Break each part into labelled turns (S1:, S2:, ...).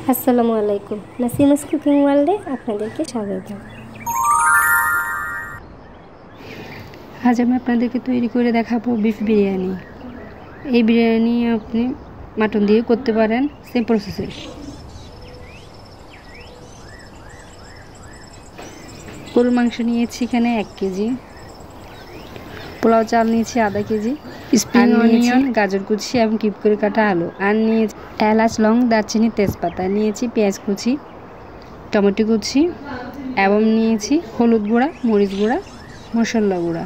S1: আসসালামু আলাইকুম, নাসিমাস কুকিং ওয়ার্ল্ডে আপনাদেরকে স্বাগত।
S2: আজ আমি আপনাদেরকে তৈরি করে দেখাবো বিফ বিরিয়ানি। এই বিরিয়ানি আপনি মাটন দিয়ে করতে পারেন, সেম প্রসেসে। গরুর মাংস নিয়েছি এখানে 1 কেজি, পোলাও চাল নিয়েছি আধা কেজি, স্প্রিং অনিয়ন, গাজর কুচি এবং কিউব করে কাটা আলু, আর নিয়েছি এলাচ, লং, দারচিনি, তেজপাতা, নিয়েছি পেঁয়াজ কুচি, টমেটো কুচি এবং নিয়েছি হলুদ গুঁড়া, মরিচ গুঁড়া, মশলা গুঁড়া,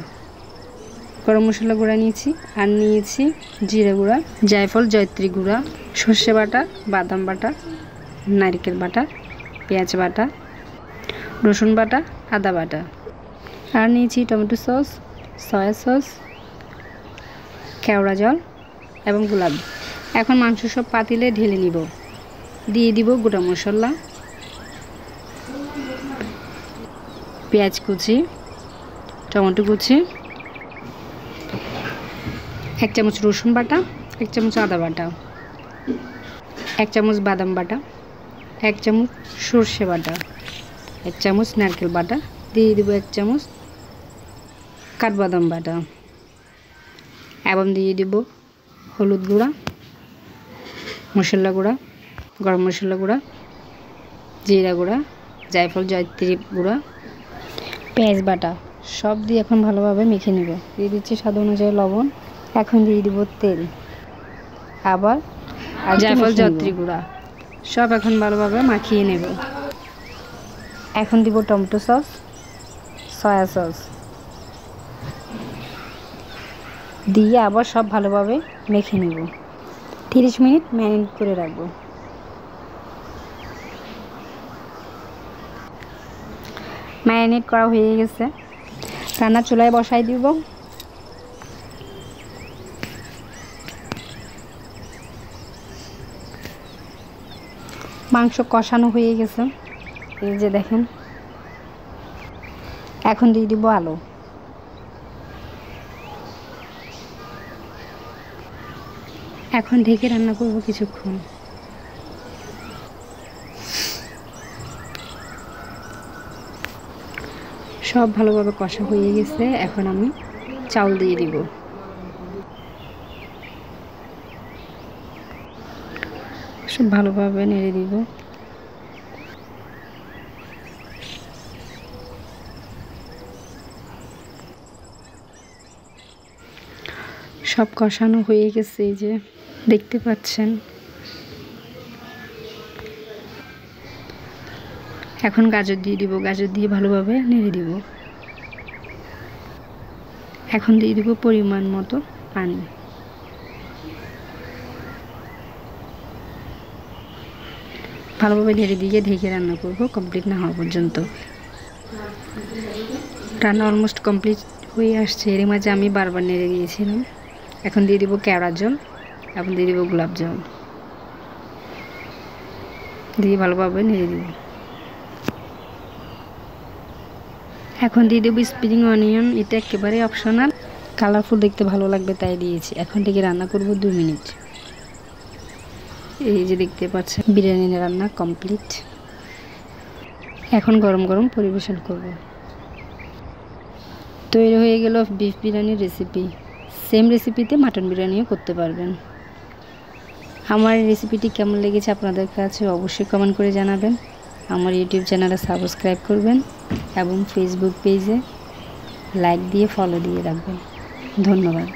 S2: গরম মশলা গুঁড়া নিয়েছি, আর নিয়েছি জিরে গুঁড়া, জায়ফল, জয়ত্রী গুঁড়া, সর্ষে বাটা, বাদাম বাটা, নারকেল বাটা, পেঁয়াজ বাটা, রসুন বাটা, আদা বাটা, আর নিয়েছি টমেটো সস, সয়া সস, কেওড়া জল এবং গোলাপ। এখন মাংস সব পাতিলে ঢেলে নিব। দিয়ে দিব গোটা মশলা, পেঁয়াজ কুচি, টমেটো কুচি, 1 চামচ রসুন বাটা, 1 চামচ আদা বাটা, 1 চামচ বাদাম বাটা, 1 চামচ সর্ষে বাটা, 1 চামচ নারকেল বাটা, দিয়ে দিব 1 চামচ কাঠবাদাম বাটা, এবং দিয়ে দিব হলুদ গুঁড়া, মশলা গুঁড়া, গরম মশলা গুঁড়া, জিরা গুঁড়া, জায়ফল, জয়ত্রী গুঁড়া, পেঁয়াজ বাটা, সব দিয়ে এখন ভালোভাবে মেখে নেব। দিয়ে দিচ্ছি স্বাদ অনুযায়ী লবণ। এখন দিয়ে দিব তেল, আবার জায়ফল, জয়ত্রী গুঁড়া, সব এখন ভালোভাবে মাখিয়ে নেব। এখন দিব টমেটো সস, সয়া সস দিয়ে আবার সব ভালোভাবে মেখে নেব। 30 মিনিট ম্যারিনেট করে রাখবো। ম্যারিনেট করা হয়ে গেছে, রান্না চুলায় বসাই দিব। মাংস কষানো হয়ে গেছে, এই যে দেখেন। এখন দিয়ে দিব আলু। এখন ঢেকে রান্না করব কিছুক্ষণ। সব ভালোভাবে কষা হয়ে গেছে, এখন আমি চাউল দিয়ে দিব। সব ভালোভাবে নেড়ে দিব। সব কষানো হয়ে গেছে, এই যে দেখতে পাচ্ছেন। এখন গাজর দিয়ে দিব, গাজর দিয়ে ভালোভাবে নেড়ে দিব। এখন দিয়ে দিব পরিমাণ মতো পানি। ভালোভাবে নেড়ে দিয়ে ঢেকে রান্না করব কমপ্লিট না হওয়া পর্যন্ত। রান্না অলমোস্ট কমপ্লিট হয়ে আসছে, এর মাঝে আমি বারবার নেড়ে দিয়েছিলাম। এখন দিয়ে দিব কেওড়া জল, এখন দিয়ে দিব গোলাপ জল, দিয়ে ভালোভাবে নেড়ে দিব। এখন দিয়ে দেবো স্প্রিং অনিয়ন, এটা একেবারে অপশনাল, কালারফুল দেখতে ভালো লাগবে তাই দিয়েছি। এখন থেকে রান্না করব 2 মিনিট। এই যে দেখতে পাচ্ছেন বিরিয়ানি রান্না কমপ্লিট। এখন গরম গরম পরিবেশন করব। তৈরি হয়ে গেল বিফ বিরিয়ানির রেসিপি। সেম রেসিপিতে মাটন বিরিয়ানিও করতে পারবেন। আমার রেসিপিটি কেমন লেগেছে আপনাদের কাছে অবশ্যই কমেন্ট করে জানাবেন। আমার ইউটিউব চ্যানেলে সাবস্ক্রাইব করবেন এবং ফেসবুক পেজে লাইক দিয়ে ফলো দিয়ে রাখবেন। ধন্যবাদ।